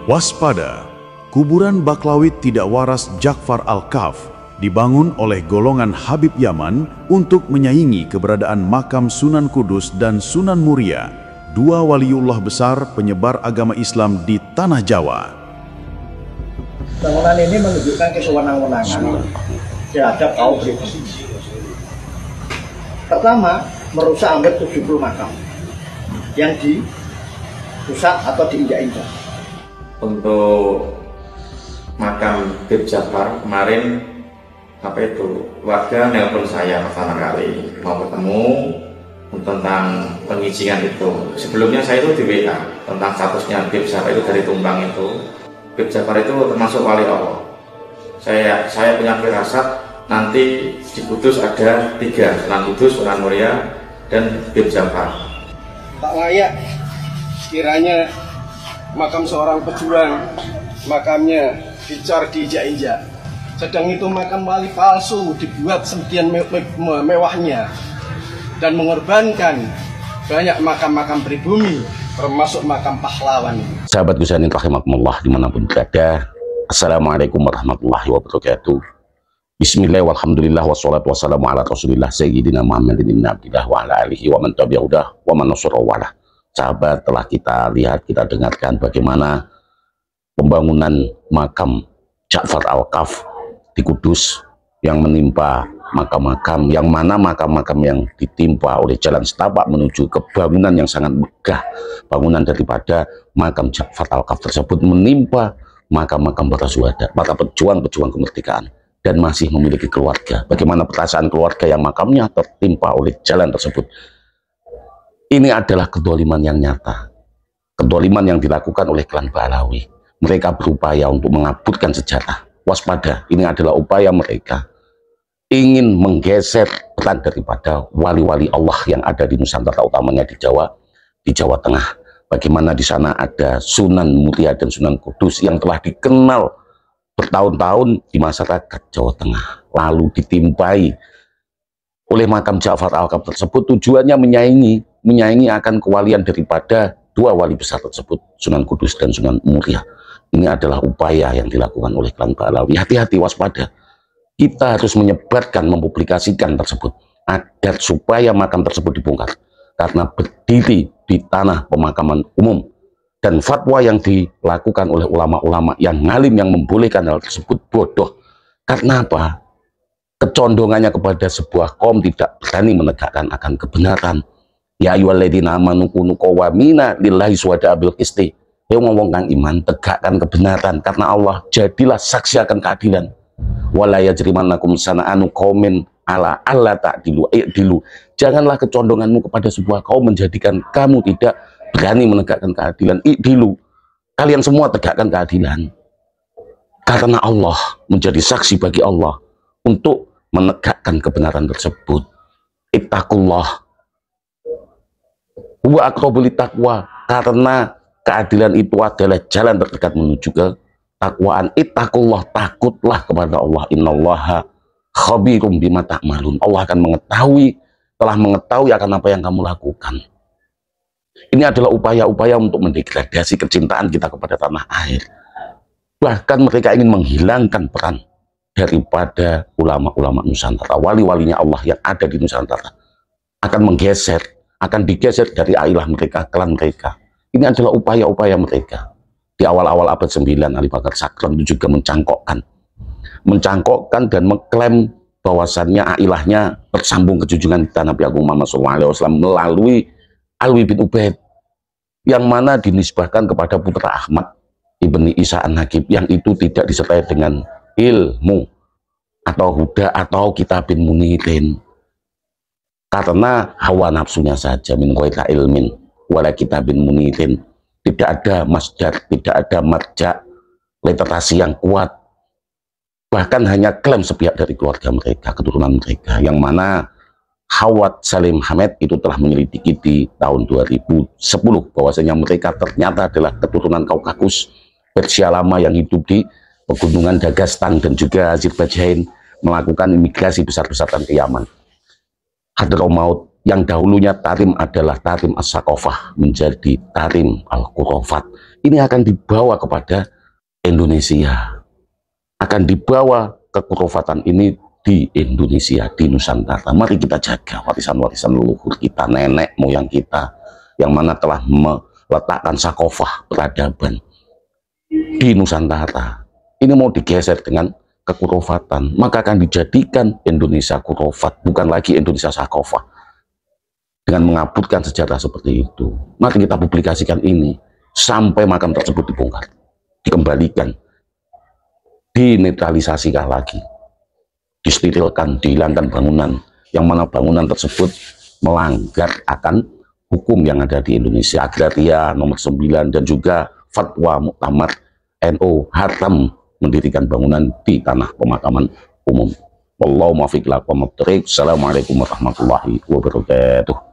Waspada, kuburan Baklawit tidak waras Ja'far Al-Kaf dibangun oleh golongan Habib Yaman untuk menyaingi keberadaan makam Sunan Kudus dan Sunan Muria, dua waliullah besar penyebar agama Islam di tanah Jawa. Bangunan ini menunjukkan kesewenang-wenangan terhadap kaum pribumi. Pertama, merusak hampir 70 makam yang dirusak atau diinjak-injak. Untuk makam Habib Ja'far kemarin warga nelpon saya pertama kali mau ketemu tentang pengizingan itu. Sebelumnya saya itu di WA tentang statusnya Habib Ja'far itu dari Tumbang itu. Habib Ja'far itu termasuk wali Allah. Saya punya firasat nanti di Kudus ada 3, Sunan Kudus, Sunan Muria, dan Habib Ja'far. Tak layak kiranya makam seorang pejuang, makamnya dicor diinjak-injak. Sedang itu makam wali palsu dibuat sedemikian mewahnya dan mengorbankan banyak makam-makam pribumi, termasuk makam pahlawan. Sahabat Gus Yahya rahimakumullah dimanapun berada, Assalamualaikum warahmatullahi wabarakatuh. Bismillah walhamdulillah wassalatu wassalamu ala rasulillah sayyidina Muhammadin ibn Abdillah wa ala alihi wa man tabi'udah wa man nasara walah. Sahabat, telah kita lihat, kita dengarkan bagaimana pembangunan makam Ja'far Al-Kaf di Kudus yang menimpa makam-makam, yang mana makam-makam yang ditimpa oleh jalan setapak menuju ke bangunan yang sangat megah. Bangunan daripada makam Ja'far Al-Kaf tersebut menimpa makam-makam para syuhada, para pejuang-pejuang kemerdekaan, dan masih memiliki keluarga. Bagaimana perasaan keluarga yang makamnya tertimpa oleh jalan tersebut? Ini adalah kedoliman yang nyata, kedoliman yang dilakukan oleh klan Balawi. Mereka berupaya untuk mengaburkan sejarah. Waspada, ini adalah upaya mereka ingin menggeser peran daripada wali-wali Allah yang ada di Nusantara, utamanya di Jawa Tengah. Bagaimana di sana ada Sunan Muria dan Sunan Kudus yang telah dikenal bertahun-tahun di masyarakat Jawa Tengah, lalu ditimpai oleh makam Ja'far Al-Kaf tersebut. Tujuannya menyaingi akan kewalian daripada dua wali besar tersebut, Sunan Kudus dan Sunan Muria. Ini adalah upaya yang dilakukan oleh klan Balawi. Hati-hati, waspada. Kita harus menyebarkan, mempublikasikan tersebut agar supaya makam tersebut dibongkar, karena berdiri di tanah pemakaman umum, dan fatwa yang dilakukan oleh ulama-ulama yang ngalim yang membolehkan hal tersebut bodoh. Karena apa? Kecondongannya kepada sebuah kaum tidak berani menegakkan akan kebenaran. Ya ayyuhalladzina amanu kunu qawwamina lillahi syuhada'a bil qisti. Wong kang iman, tegakkan kebenaran karena Allah, jadilah saksi akan keadilan. Wala yajrimannakum sana'anu qaumin ala alla ta'dilu i'dilu. Janganlah kecondonganmu kepada sebuah kaum menjadikan kamu tidak berani menegakkan keadilan. I'dilu, kalian semua tegakkan keadilan karena Allah, menjadi saksi bagi Allah untuk menegakkan kebenaran tersebut. Ittaqullah wa aqrabul taqwa, karena keadilan itu adalah jalan terdekat menuju ke takwaan. Ittaqullah, takutlah kepada Allah. Innallaha khabirum bima ta'malun. Allah akan telah mengetahui akan apa yang kamu lakukan. Ini adalah upaya-upaya untuk mendegradasi kecintaan kita kepada tanah air. Bahkan mereka ingin menghilangkan peran daripada ulama-ulama Nusantara, wali-walinya Allah yang ada di Nusantara akan digeser dari ailah mereka, klan mereka. Ini adalah upaya-upaya mereka. Di awal-awal abad 9, Ali Bakar Sakran itu juga mencangkokkan dan mengklaim bahwasannya ailahnya bersambung ke junjungan kita Nabi Agung Muhammad SAW melalui Alwi bin Ubaid, yang mana dinisbahkan kepada putra Ahmad ibni Isa An-Naqib, yang itu tidak disertai dengan ilmu atau huda atau kitabin munirin, karena hawa nafsunya saja, min ghairi ilmin wala kitabin munirin. Tidak ada masdar, tidak ada marja literasi yang kuat, bahkan hanya klaim sepihak dari keluarga mereka, keturunan mereka, yang mana Hawat Salim Hamid itu telah menyelidiki di tahun 2010 bahwasanya mereka ternyata adalah keturunan Kaukasus Persia lama yang hidup di pegunungan Dagestan dan juga Azerbaijan, melakukan imigrasi besar-besaran ke Yaman, Hadramaut, yang dahulunya Tarim adalah Tarim As-Sakofah menjadi Tarim Al-Khurafat. Ini akan dibawa kepada Indonesia, akan dibawa kekhurafatan ini di Indonesia, di Nusantara. Mari kita jaga warisan-warisan leluhur kita, nenek moyang kita, yang mana telah meletakkan sakofah peradaban di Nusantara. Ini mau digeser dengan kekhurafatan, maka akan dijadikan Indonesia khurafat, bukan lagi Indonesia sakofah. Dengan mengaburkan sejarah seperti itu, mari kita publikasikan ini sampai makam tersebut dibongkar, dikembalikan, dinetralisasikan lagi, disterilkan, dihilangkan bangunan, yang mana bangunan tersebut melanggar akan hukum yang ada di Indonesia, Agraria nomor 9 dan juga Fatwa Muktamar NU haram mendirikan bangunan di tanah pemakaman umum. Wallahu muwaffiq ila aqwamit thoriq. Assalamualaikum warahmatullahi wabarakatuh.